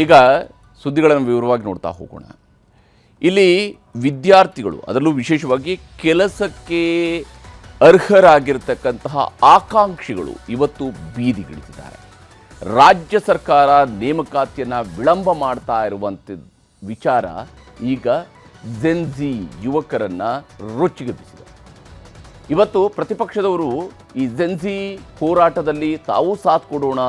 ಈಗ ಸುದ್ದಿಗಳನ್ನು ವಿವರವಾಗಿ ನೋಡ್ತಾ ಹೋಗೋಣ. ಇಲ್ಲಿ ವಿದ್ಯಾರ್ಥಿಗಳು, ಅದರಲ್ಲೂ ವಿಶೇಷವಾಗಿ ಕೆಲಸಕ್ಕೆ ಅರ್ಹರಾಗಿರ್ತಕ್ಕಂತಹ ಆಕಾಂಕ್ಷಿಗಳು ಇವತ್ತು ಬೀದಿಗಿಳಿದಿದ್ದಾರೆ. ರಾಜ್ಯ ಸರ್ಕಾರ ನೇಮಕಾತಿಯನ್ನು ವಿಳಂಬ ಮಾಡ್ತಾ ಇರುವಂಥ ವಿಚಾರ ಈಗ ಜೆನ್ಜಿ ಯುವಕರನ್ನು ರೊಚ್ಚಿಗೆಬ್ಬಿಸಿದೆ. ಇವತ್ತು ಪ್ರತಿಪಕ್ಷದವರು ಈ ಜೆನ್ಜಿ ಹೋರಾಟದಲ್ಲಿ ತಾವು ಸಾಥ್ ಕೊಡೋಣ,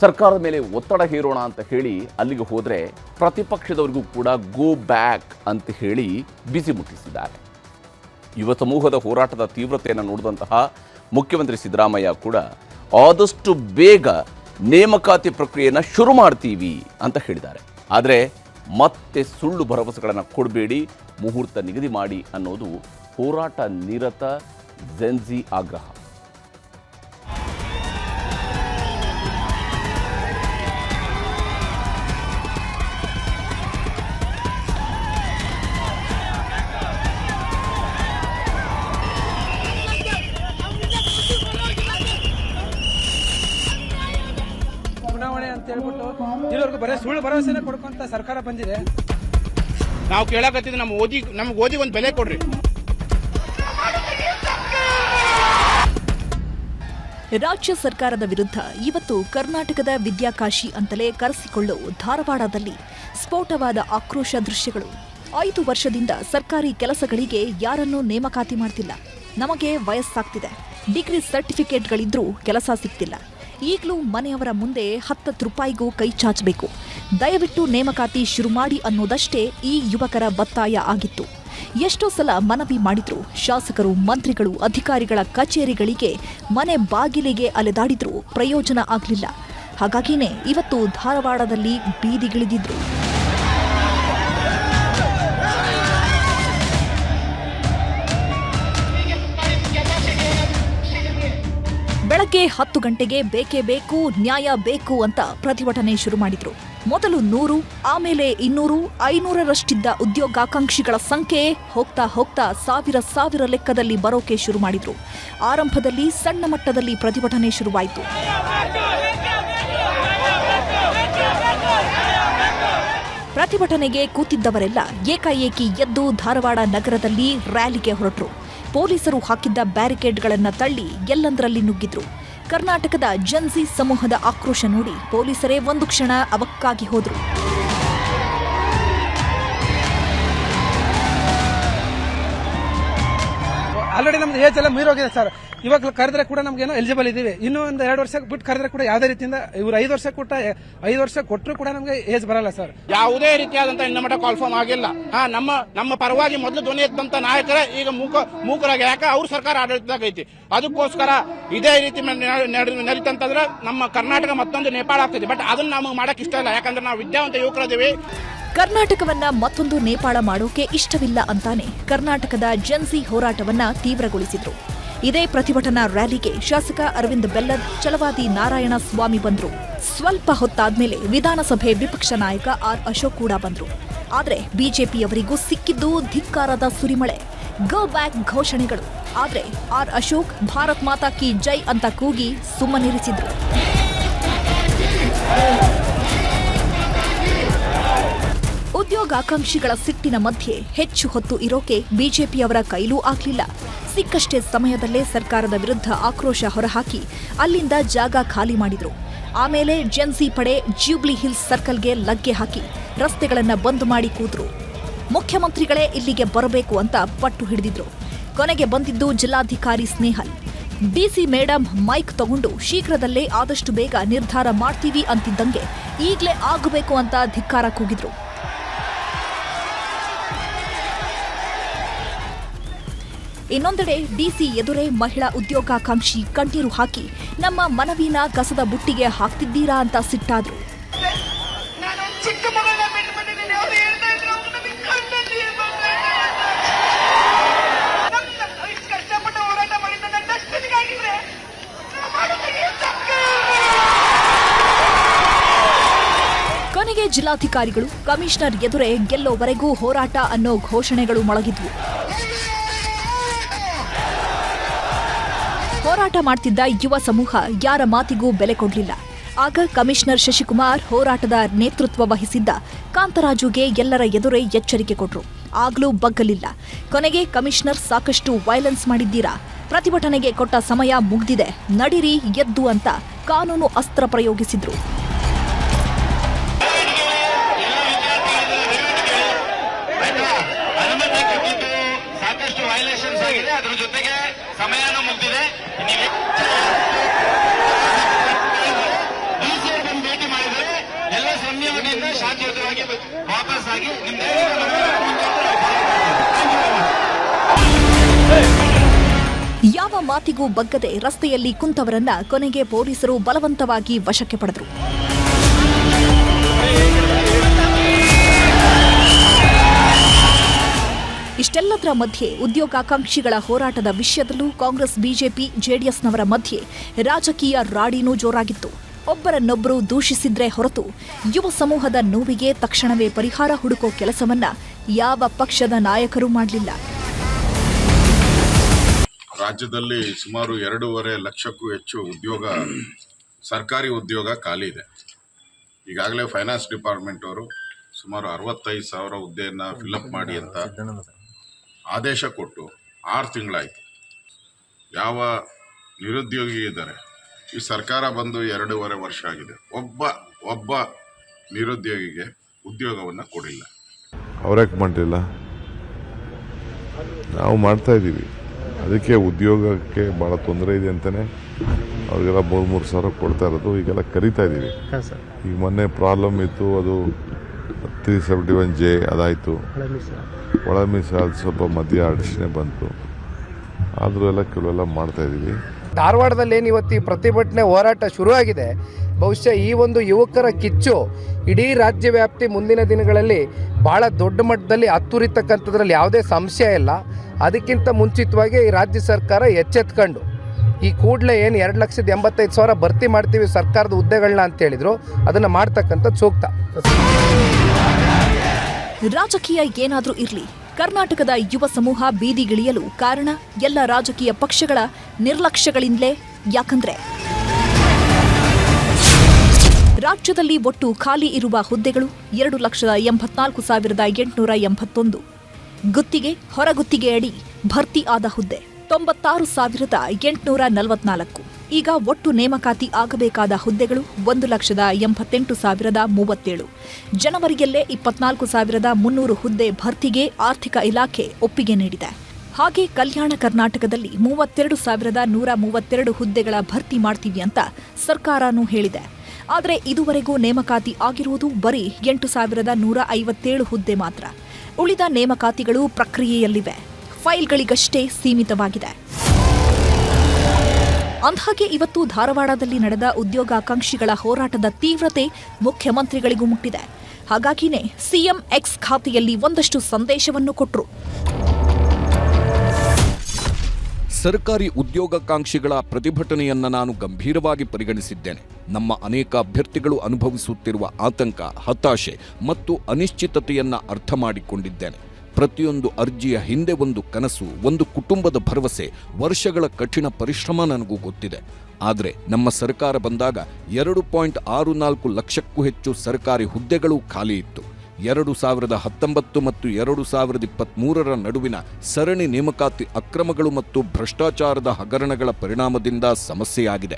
ಸರ್ಕಾರದ ಮೇಲೆ ಒತ್ತಡ ಹೇರೋಣ ಅಂತ ಹೇಳಿ ಅಲ್ಲಿಗೆ ಹೋದರೆ ಪ್ರತಿಪಕ್ಷದವರಿಗೂ ಕೂಡ ಗೋ ಬ್ಯಾಕ್ ಅಂತ ಹೇಳಿ ಬಿಸಿ ಮುಟ್ಟಿಸಿದ್ದಾರೆ. ಯುವ ಸಮೂಹದ ಹೋರಾಟದ ತೀವ್ರತೆಯನ್ನು ನೋಡಿದಂತಹ ಮುಖ್ಯಮಂತ್ರಿ ಸಿದ್ದರಾಮಯ್ಯ ಕೂಡ ಆದಷ್ಟು ಬೇಗ ನೇಮಕಾತಿ ಪ್ರಕ್ರಿಯೆಯನ್ನು ಶುರು ಮಾಡ್ತೀವಿ ಅಂತ ಹೇಳಿದ್ದಾರೆ. ಆದರೆ ಮತ್ತೆ ಸುಳ್ಳು ಭರವಸೆಗಳನ್ನು ಕೊಡಬೇಡಿ, ಮುಹೂರ್ತ ನಿಗದಿ ಮಾಡಿ ಅನ್ನೋದು ಹೋರಾಟ ನಿರತ ಜೆನ್ಜಿ ಆಗ್ರಹ. ಚುನಾವಣೆ ಅಂತ ಹೇಳ್ಬಿಟ್ಟು ಇರೋರ್ಗು ಬರೀ ಸುಳ್ಳು ಭರವಸೆನೇ ಕೊಡ್ಕೊಂತ ಸರ್ಕಾರ ಬಂದಿದೆ. ನಾವು ಕೇಳಕತ್ತಿದ್ದು ನಮ್ಗೆ ಓದಿ ಒಂದು ಬೆಲೆ ಕೊಡ್ರಿ. ರಾಜ್ಯ ಸರ್ಕಾರದ ವಿರುದ್ಧ ಇವತ್ತು ಕರ್ನಾಟಕದ ವಿದ್ಯಾಕಾಶಿ ಅಂತಲೇ ಕರೆಸಿಕೊಳ್ಳುವ ಧಾರವಾಡದಲ್ಲಿ ಸ್ಫೋಟವಾದ ಆಕ್ರೋಶ ದೃಶ್ಯಗಳು. 5 ವರ್ಷದಿಂದ ಸರ್ಕಾರಿ ಕೆಲಸಗಳಿಗೆ ಯಾರನ್ನೂ ನೇಮಕಾತಿ ಮಾಡ್ತಿಲ್ಲ. ನಮಗೆ ವಯಸ್ಸಾಗ್ತಿದೆ, ಡಿಗ್ರಿ ಸರ್ಟಿಫಿಕೇಟ್ಗಳಿದ್ರೂ ಕೆಲಸ ಸಿಗ್ತಿಲ್ಲ. ಈಗಲೂ ಮನೆಯವರ ಮುಂದೆ 10 ರೂಪಾಯಿಗೂ ಕೈ ಚಾಚಬೇಕು. ದಯವಿಟ್ಟು ನೇಮಕಾತಿ ಶುರು ಮಾಡಿ ಅನ್ನೋದಷ್ಟೇ ಈ ಯುವಕರ ಒತ್ತಾಯ ಆಗಿತ್ತು. ಎಷ್ಟೋ ಸಲ ಮನವಿ ಮಾಡಿದ್ರು. ಶಾಸಕರು, ಮಂತ್ರಿಗಳು, ಅಧಿಕಾರಿಗಳ ಕಚೇರಿಗಳಿಗೆ ಮನೆ ಬಾಗಿಲಿಗೆ ಅಲೆದಾಡಿದ್ರೂ ಪ್ರಯೋಜನ ಆಗಲಿಲ್ಲ. ಹಾಗಾಗಿನೇ ಇವತ್ತು ಧಾರವಾಡದಲ್ಲಿ ಬೀದಿಗಿಳಿದಿದ್ರು. ಬೆಳಗ್ಗೆ 10 ಗಂಟೆಗೆ ಬೇಕೇ ಬೇಕು, ನ್ಯಾಯ ಬೇಕು ಅಂತ ಪ್ರತಿಭಟನೆ ಶುರು ಮಾಡಿದ್ರು. ಮೊದಲು 100, ಆಮೇಲೆ 200, 500ರಷ್ಟಿದ್ದ ಉದ್ಯೋಗಾಕಾಂಕ್ಷಿಗಳ ಸಂಖ್ಯೆ ಹೋಗ್ತಾ ಹೋಗ್ತಾ ಸಾವಿರ ಲೆಕ್ಕದಲ್ಲಿ ಬರೋಕೆ ಶುರು ಮಾಡಿದ್ರು. ಆರಂಭದಲ್ಲಿ ಸಣ್ಣ ಮಟ್ಟದಲ್ಲಿ ಪ್ರತಿಭಟನೆ ಶುರುವಾಯಿತು. ಪ್ರತಿಭಟನೆಗೆ ಕೂತಿದ್ದವರೆಲ್ಲ ಏಕಾಏಕಿ ಎದ್ದು ಧಾರವಾಡ ನಗರದಲ್ಲಿ ರ್ಯಾಲಿಗೆ ಹೊರಟರು. ಪೊಲೀಸರು ಹಾಕಿದ್ದ ಬ್ಯಾರಿಕೇಡ್ಗಳನ್ನು ತಳ್ಳಿ ಎಲ್ಲಂದರಲ್ಲಿ ನುಗ್ಗಿದ್ರು. ಕರ್ನಾಟಕದ ಜೆನ್ಜಿ ಸಮೂಹದ ಆಕ್ರೋಶ ನೋಡಿ ಪೊಲೀಸರೇ ಒಂದು ಕ್ಷಣ ಅವಕ್ಕಾಗಿ ಹೋದ್ರು. ಆಲ್ರೆಡಿ ನಮ್ದು ಏಜ್ ಎಲ್ಲ ಮೀರೋಗಿದೆ ಸರ್. ಇವಾಗ ಕರೆದ್ರೆ ಕೂಡ ನಮ್ಗೇನೋ ಎಲಿಜಿಬಲ್ ಇದೀವಿ. ಇನ್ನೂ ಒಂದು 2 ವರ್ಷ ಬಿಟ್ಟು ಕರೆದ್ರೆ ಕೂಡ ಯಾವುದೇ ರೀತಿಯಿಂದ ಇವ್ರು 5 ವರ್ಷ ಕೊಟ್ಟರು ಕೂಡ ನಮ್ಗೆ ಏಜ್ ಬರಲ್ಲ ಸರ್. ಯಾವುದೇ ರೀತಿಯಾದಂತ ಇನ್ನ ಮಟ್ಟ ಕಾಲ್ಫಾರ್ಮ್ ಆಗಿಲ್ಲ. ನಮ್ಮ ಪರವಾಗಿ ಮೊದಲು ಧ್ವನಿ ಎತ್ತಂತ ನಾಯಕರ ಈಗ ಮೂಕರಾಗಿ, ಯಾಕೆ ಅವ್ರ ಸರ್ಕಾರ ಆಡಳಿತದಾಗ ಐತಿ. ಅದಕ್ಕೋಸ್ಕರ ಇದೇ ರೀತಿ ನಡೀತಂತಂದ್ರೆ ನಮ್ಮ ಕರ್ನಾಟಕ ಮತ್ತೊಂದು ನೇಪಾಳ ಆಗ್ತದೆ. ಬಟ್ ಅದನ್ನ ನಮಗೆ ಮಾಡಕ್ ಇಷ್ಟ ಇಲ್ಲ, ಯಾಕಂದ್ರೆ ನಾವು ವಿದ್ಯಾವಂತ ಯುವಕರಿದ್ದೀವಿ. ಕರ್ನಾಟಕವನ್ನ ಮತ್ತೊಂದು ನೇಪಾಳ ಮಾಡೋಕೆ ಇಷ್ಟವಿಲ್ಲ ಅಂತಾನೆ ಕರ್ನಾಟಕದ ಜೆನ್ಜಿ ಹೋರಾಟವನ್ನ ತೀವ್ರಗೊಳಿಸಿದ್ರು. ಇದೇ ಪ್ರತಿಭಟನಾ ರ್ಯಾಲಿಗೆ ಶಾಸಕ ಅರವಿಂದ್ ಬೆಲ್ಲದ್, ಛಲವಾದಿ ನಾರಾಯಣ ಸ್ವಾಮಿ ಬಂದ್ರು. ಸ್ವಲ್ಪ ಹೊತ್ತಾದ್ಮೇಲೆ ವಿಧಾನಸಭೆ ವಿಪಕ್ಷ ನಾಯಕ ಆರ್ ಅಶೋಕ್ ಕೂಡ ಬಂದ್ರು. ಆದ್ರೆ ಬಿಜೆಪಿಯವರಿಗೂ ಸಿಕ್ಕಿದ್ದು ಧಿಕ್ಕಾರದ ಸುರಿಮಳೆ, ಗೋ ಬ್ಯಾಕ್ ಘೋಷಣೆಗಳು. ಆದ್ರೆ ಆರ್ ಅಶೋಕ್ ಭಾರತ್ ಮಾತಾ ಕಿ ಜೈ ಅಂತ ಕೂಗಿ ಸುಮ್ಮನಿರಿಸಿದ್ರು. ಉದ್ಯೋಗಾಕಾಂಕ್ಷಿಗಳ ಸಿಟ್ಟಿನ ಮಧ್ಯೆ ಹೆಚ್ಚು ಹೊತ್ತು ಇರೋಕೆ ಬಿಜೆಪಿಯವರ ಕೈಲೂ ಆಗ್ಲಿಲ್ಲ. ಸಿಕ್ಕಷ್ಟೇ ಸಮಯದಲ್ಲೇ ಸರ್ಕಾರದ ವಿರುದ್ಧ ಆಕ್ರೋಶ ಹೊರಹಾಕಿ ಅಲ್ಲಿಂದ ಜಾಗ ಖಾಲಿ ಮಾಡಿದ್ರು. ಆಮೇಲೆ ಜೆನ್ಜಿ ಪಡೆ ಜ್ಯೂಬ್ಲಿ ಹಿಲ್ಸ್ ಸರ್ಕಲ್ಗೆ ಲಗ್ಗೆ ಹಾಕಿ ರಸ್ತೆಗಳನ್ನ ಬಂದ್ ಮಾಡಿ ಕೂತ್ರು. ಮುಖ್ಯಮಂತ್ರಿಗಳೇ ಇಲ್ಲಿಗೆ ಬರಬೇಕು ಅಂತ ಪಟ್ಟು ಹಿಡಿದಿದ್ರು. ಕೊನೆಗೆ ಬಂದಿದ್ದು ಜಿಲ್ಲಾಧಿಕಾರಿ ಸ್ನೇಹಲ್. ಡಿಸಿ ಮೇಡಂ ಮೈಕ್ ತಗೊಂಡು ಶೀಘ್ರದಲ್ಲೇ ಆದಷ್ಟು ಬೇಗ ನಿರ್ಧಾರ ಮಾಡ್ತೀವಿ ಅಂತಿದ್ದಂಗೆ ಈಗಲೇ ಆಗಬೇಕು ಅಂತ ಧಿಕ್ಕಾರ ಕೂಗಿದ್ರು. ಇನ್ನೊಂದೆಡೆ ಡಿಸಿ ಎದುರೇ ಮಹಿಳಾ ಉದ್ಯೋಗಾಕಾಂಕ್ಷಿ ಕಣ್ಣೀರು ಹಾಕಿ ನಮ್ಮ ಮನವಿನ ಕಸದ ಬುಟ್ಟಿಗೆ ಹಾಕ್ತಿದ್ದೀರಾ ಅಂತ ಸಿಟ್ಟಾದ್ರು. ಕೊನೆಗೆ ಜಿಲ್ಲಾಧಿಕಾರಿಗಳು ಕಮಿಷನರ್ ಎದುರೇ ಗೆಲ್ಲೋವರೆಗೂ ಹೋರಾಟ ಅನ್ನೋ ಘೋಷಣೆಗಳು ಮೊಳಗಿದ್ವು. ಹೋರಾಟ ಮಾಡ್ತಿದ್ದ ಯುವ ಸಮೂಹ ಯಾರ ಮಾತಿಗೂ ಬೆಲೆ ಕೊಡಲಿಲ್ಲ. ಆಗ ಕಮಿಷನರ್ ಶಶಿಕುಮಾರ್ ಹೋರಾಟದ ನೇತೃತ್ವ ವಹಿಸಿದ್ದ ಕಾಂತರಾಜುಗೆ ಎಲ್ಲರ ಎದುರೇ ಎಚ್ಚರಿಕೆ ಕೊಟ್ರು. ಆಗ್ಲೂ ಬಗ್ಗಲಿಲ್ಲ. ಕೊನೆಗೆ ಕಮಿಷನರ್ ಸಾಕಷ್ಟು ವೈಲೆನ್ಸ್ ಮಾಡಿದ್ದೀರಾ, ಪ್ರತಿಭಟನೆಗೆ ಕೊಟ್ಟ ಸಮಯ ಮುಗ್ದಿದೆ, ನಡಿರಿ ಎದ್ದು ಅಂತ ಕಾನೂನು ಅಸ್ತ್ರ ಪ್ರಯೋಗಿಸಿದ್ರು. ಸಾಕಷ್ಟು ವೈಲೇಷನ್ಸ್ ಆಗಿದೆ, ಅದರ ಜೊತೆಗೆ ಸಮಯನೂ ಮುಗ್ದಿದೆ. ಡಿಸಿಆರ್ ಬಂದು ಭೇಟಿ ಮಾಡಿದರೆ ಎಲ್ಲ ಸಂಯಮದಿಂದ ಶಾಂತಿಯುತವಾಗಿ ವಾಪಸ್ ಆಗಿ ಯಾವ ಮಾತಿಗೂ ಬಗ್ಗದೆ ರಸ್ತೆಯಲ್ಲಿ ಕುಂತವರನ್ನ ಕೊನೆಗೆ ಪೊಲೀಸರು ಬಲವಂತವಾಗಿ ವಶಕ್ಕೆ ಪಡೆದರು. ಇಷ್ಟೆಲ್ಲದರ ಮಧ್ಯೆ ಉದ್ಯೋಗಾಕಾಂಕ್ಷಿಗಳ ಹೋರಾಟದ ವಿಷಯದಲ್ಲೂ ಕಾಂಗ್ರೆಸ್, ಬಿಜೆಪಿ, ಜೆಡಿಎಸ್ನವರ ಮಧ್ಯೆ ರಾಜಕೀಯ ರಾಡಿನೂ ಜೋರಾಗಿತ್ತು. ಒಬ್ಬರನ್ನೊಬ್ಬರು ದೂಷಿಸಿದ್ರೆ ಹೊರತು ಯುವ ಸಮೂಹದ ನೋವಿಗೆ ತಕ್ಷಣವೇ ಪರಿಹಾರ ಹುಡುಕೋ ಕೆಲಸವನ್ನ ಯಾವ ಪಕ್ಷದ ನಾಯಕರೂ ಮಾಡಲಿಲ್ಲ. ರಾಜ್ಯದಲ್ಲಿ ಸುಮಾರು 2.5 ಲಕ್ಷಕ್ಕೂ ಹೆಚ್ಚು ಸರ್ಕಾರಿ ಉದ್ಯೋಗ ಖಾಲಿ ಇದೆ. ಈಗಾಗಲೇ ಫೈನಾನ್ಸ್ ಡಿಪಾರ್ಟ್ಮೆಂಟ್ ಅವರು ಸುಮಾರು 65,000 ಹುದ್ದೆಯನ್ನು ಫಿಲ್ಅಪ್ ಮಾಡಿ ಅಂತ ಆದೇಶ ಕೊಟ್ಟು 6 ತಿಂಗಳಾಯಿತು. ಯಾವ ನಿರುದ್ಯೋಗಿ ಇದ್ದಾರೆ, ಈ ಸರ್ಕಾರ ಬಂದು 2.5 ವರ್ಷ ಆಗಿದೆ. ಒಬ್ಬ ನಿರುದ್ಯೋಗಿಗೆ ಉದ್ಯೋಗವನ್ನು ಕೊಡಿಲ್ಲ. ಅವ್ರ್ಯಾಕೆ ಮಾಡಲಿಲ್ಲ? ನಾವು ಮಾಡ್ತಾ ಇದ್ದೀವಿ. ಅದಕ್ಕೆ ಉದ್ಯೋಗಕ್ಕೆ ಭಾಳ ತೊಂದರೆ ಇದೆ ಅಂತಲೇ ಅವ್ರಿಗೆಲ್ಲ 3 ಸಾವಿರ ಕೊಡ್ತಾ ಇರೋದು. ಈಗೆಲ್ಲ ಕರಿತಾ ಇದ್ದೀವಿ. ಈಗ ಮೊನ್ನೆ ಪ್ರಾಬ್ಲಮ್ ಇತ್ತು, ಅದು 371J ಅದಾಯಿತು. ಒಳ ಮೀಸಲಾತಿ ಸ್ವಲ್ಪ ಮಧ್ಯ ಅಡಚಣೆ ಬಂತು. ಆದರೂ ಎಲ್ಲ ಕೆಲವೆಲ್ಲ ಮಾಡ್ತಾ ಇದ್ದೀವಿ. ಧಾರವಾಡದಲ್ಲಿ ಏನು ಇವತ್ತು ಈ ಪ್ರತಿಭಟನೆ ಹೋರಾಟ ಶುರುವಾಗಿದೆ, ಬಹುಶಃ ಈ ಒಂದು ಯುವಕರ ಕಿಚ್ಚು ಇಡೀ ರಾಜ್ಯ ವ್ಯಾಪ್ತಿ ಮುಂದಿನ ದಿನಗಳಲ್ಲಿ ಭಾಳ ದೊಡ್ಡ ಮಟ್ಟದಲ್ಲಿ ಹತ್ತುರಿತಕ್ಕಂಥದ್ರಲ್ಲಿ ಯಾವುದೇ ಸಂಶಯ ಇಲ್ಲ. ಅದಕ್ಕಿಂತ ಮುಂಚಿತವಾಗಿ ಈ ರಾಜ್ಯ ಸರ್ಕಾರ ಎಚ್ಚೆತ್ಕೊಂಡು ಈ ಕೂಡಲೇ ಏನು 2,85,000 ಭರ್ತಿ ಮಾಡ್ತೀವಿ ಸರ್ಕಾರದ ಹುದ್ದೆಗಳನ್ನ ಅಂತ ಹೇಳಿದ್ರು, ಅದನ್ನು ಮಾಡ್ತಕ್ಕಂಥದ್ದು ಸೂಕ್ತ. ರಾಜಕೀಯ ಏನಾದರೂ ಇರಲಿ, ಕರ್ನಾಟಕದ ಯುವ ಸಮೂಹ ಬೀದಿಗಿಳಿಯಲು ಕಾರಣ ಎಲ್ಲ ರಾಜಕೀಯ ಪಕ್ಷಗಳ ನಿರ್ಲಕ್ಷ್ಯಗಳಿಂದಲೇ. ಯಾಕಂದ್ರೆ ರಾಜ್ಯದಲ್ಲಿ ಒಟ್ಟು ಖಾಲಿ ಇರುವ ಹುದ್ದೆಗಳು 2,84,881. ಗುತ್ತಿಗೆ, ಹೊರಗುತ್ತಿಗೆಯಡಿ ಭರ್ತಿ ಆದ ಹುದ್ದೆ 96,844. ಈಗ ಒಟ್ಟು ನೇಮಕಾತಿ ಆಗಬೇಕಾದ ಹುದ್ದೆಗಳು 1,88,037. ಜನವರಿಯಲ್ಲೇ 24,300 ಹುದ್ದೆ ಭರ್ತಿಗೆ ಆರ್ಥಿಕ ಇಲಾಖೆ ಒಪ್ಪಿಗೆ ನೀಡಿದೆ. ಹಾಗೆ ಕಲ್ಯಾಣ ಕರ್ನಾಟಕದಲ್ಲಿ 32,132 ಹುದ್ದೆಗಳ ಭರ್ತಿ ಮಾಡ್ತೀವಿ ಅಂತ ಸರ್ಕಾರನೂ ಹೇಳಿದೆ. ಆದರೆ ಇದುವರೆಗೂ ನೇಮಕಾತಿ ಆಗಿರುವುದು ಬರೀ 8,157 ಹುದ್ದೆ ಮಾತ್ರ. ಉಳಿದ ನೇಮಕಾತಿಗಳು ಪ್ರಕ್ರಿಯೆಯಲ್ಲಿವೆ, ಫೈಲ್ಗಳಿಗಷ್ಟೇ ಸೀಮಿತವಾಗಿದೆ. ಅಂದ್ಹಾಗೆ ಇವತ್ತು ಧಾರವಾಡದಲ್ಲಿ ನಡೆದ ಉದ್ಯೋಗಾಕಾಂಕ್ಷಿಗಳ ಹೋರಾಟದ ತೀವ್ರತೆ ಮುಖ್ಯಮಂತ್ರಿಗಳಿಗೂ ಮುಟ್ಟಿದೆ. ಹಾಗಾಗಿನೇ ಸಿಎಂ ಎಕ್ಸ್ ಖಾತೆಯಲ್ಲಿ ಒಂದಷ್ಟು ಸಂದೇಶವನ್ನು ಕೊಟ್ಟರು. ಸರ್ಕಾರಿ ಉದ್ಯೋಗಾಕಾಂಕ್ಷಿಗಳ ಪ್ರತಿಭಟನೆಯನ್ನ ನಾನು ಗಂಭೀರವಾಗಿ ಪರಿಗಣಿಸಿದ್ದೇನೆ. ನಮ್ಮ ಅನೇಕ ಅಭ್ಯರ್ಥಿಗಳು ಅನುಭವಿಸುತ್ತಿರುವ ಆತಂಕ, ಹತಾಶೆ ಮತ್ತು ಅನಿಶ್ಚಿತತೆಯನ್ನ ಅರ್ಥ ಮಾಡಿಕೊಂಡಿದ್ದೇನೆ. ಪ್ರತಿಯೊಂದು ಅರ್ಜಿಯ ಹಿಂದೆ ಒಂದು ಕನಸು, ಒಂದು ಕುಟುಂಬದ ಭರವಸೆ, ವರ್ಷಗಳ ಕಠಿಣ ಪರಿಶ್ರಮ ನನಗೂ ಗೊತ್ತಿದೆ. ಆದರೆ ನಮ್ಮ ಸರ್ಕಾರ ಬಂದಾಗ 2.64 ಲಕ್ಷಕ್ಕೂ ಹೆಚ್ಚು ಸರ್ಕಾರಿ ಹುದ್ದೆಗಳು ಖಾಲಿ ಇತ್ತು. 2019 ಮತ್ತು 2023 ನಡುವಿನ ಸರಣಿ ನೇಮಕಾತಿ ಅಕ್ರಮಗಳು ಮತ್ತು ಭ್ರಷ್ಟಾಚಾರದ ಹಗರಣಗಳ ಪರಿಣಾಮದಿಂದ ಸಮಸ್ಯೆಯಾಗಿದೆ.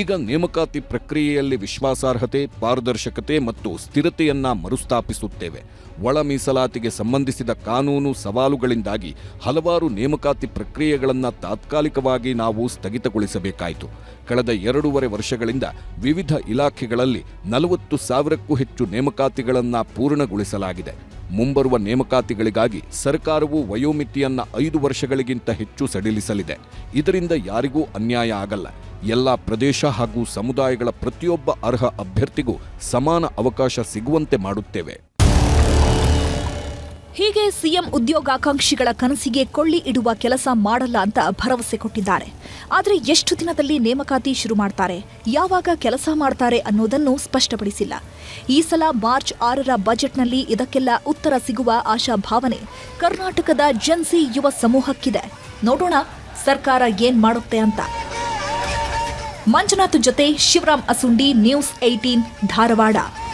ಈಗ ನೇಮಕಾತಿ ಪ್ರಕ್ರಿಯೆಯಲ್ಲಿ ವಿಶ್ವಾಸಾರ್ಹತೆ, ಪಾರದರ್ಶಕತೆ ಮತ್ತು ಸ್ಥಿರತೆಯನ್ನ ಮರುಸ್ಥಾಪಿಸುತ್ತೇವೆ. ಒಳ ಮೀಸಲಾತಿಗೆ ಸಂಬಂಧಿಸಿದ ಕಾನೂನು ಸವಾಲುಗಳಿಂದಾಗಿ ಹಲವಾರು ನೇಮಕಾತಿ ಪ್ರಕ್ರಿಯೆಗಳನ್ನು ತಾತ್ಕಾಲಿಕವಾಗಿ ನಾವು ಸ್ಥಗಿತಗೊಳಿಸಬೇಕಾಯಿತು. ಕಳೆದ 2.5 ವರ್ಷಗಳಿಂದ ವಿವಿಧ ಇಲಾಖೆಗಳಲ್ಲಿ 40,000ಕ್ಕೂ ಹೆಚ್ಚು ನೇಮಕಾತಿಗಳನ್ನು ಪೂರ್ಣಗೊಳಿಸಲಾಗಿದೆ. ಮುಂಬರುವ ನೇಮಕಾತಿಗಳಿಗಾಗಿ ಸರ್ಕಾರವು ವಯೋಮಿತಿಯನ್ನ 5 ವರ್ಷಗಳಿಗಿಂತ ಹೆಚ್ಚು ಸಡಿಲಿಸಲಿದೆ. ಇದರಿಂದ ಯಾರಿಗೂ ಅನ್ಯಾಯ ಆಗಲ್ಲ. ಎಲ್ಲ ಪ್ರದೇಶ ಹಾಗೂ ಸಮುದಾಯಗಳ ಪ್ರತಿಯೊಬ್ಬ ಅರ್ಹ ಅಭ್ಯರ್ಥಿಗೂ ಸಮಾನ ಅವಕಾಶ ಸಿಗುವಂತೆ ಮಾಡುತ್ತೇವೆ. ಹೀಗೆ ಸಿಎಂ ಉದ್ಯೋಗಾಕಾಂಕ್ಷಿಗಳ ಕನಸಿಗೆ ಕೊಳ್ಳಿ ಇಡುವ ಕೆಲಸ ಮಾಡಲ್ಲ ಅಂತ ಭರವಸೆ ಕೊಟ್ಟಿದ್ದಾರೆ. ಆದರೆ ಎಷ್ಟು ದಿನದಲ್ಲಿ ನೇಮಕಾತಿ ಶುರು ಮಾಡ್ತಾರೆ, ಯಾವಾಗ ಕೆಲಸ ಮಾಡ್ತಾರೆ ಅನ್ನೋದನ್ನು ಸ್ಪಷ್ಟಪಡಿಸಿಲ್ಲ. ಈ ಸಲ ಮಾರ್ಚ್ 6ರ ಬಜೆಟ್ನಲ್ಲಿ ಇದಕ್ಕೆಲ್ಲ ಉತ್ತರ ಸಿಗುವ ಆಶಾಭಾವನೆ ಕರ್ನಾಟಕದ ಜೆನ್ಸಿ ಯುವ ಸಮೂಹಕ್ಕಿದೆ. ನೋಡೋಣ ಸರ್ಕಾರ ಏನ್ ಮಾಡುತ್ತೆ ಅಂತ. ಮಂಜುನಾಥ್ ಜೊತೆ ಶಿವರಾಮ್ ಅಸುಂಡಿ, ನ್ಯೂಸ್ 18 ಧಾರವಾಡ.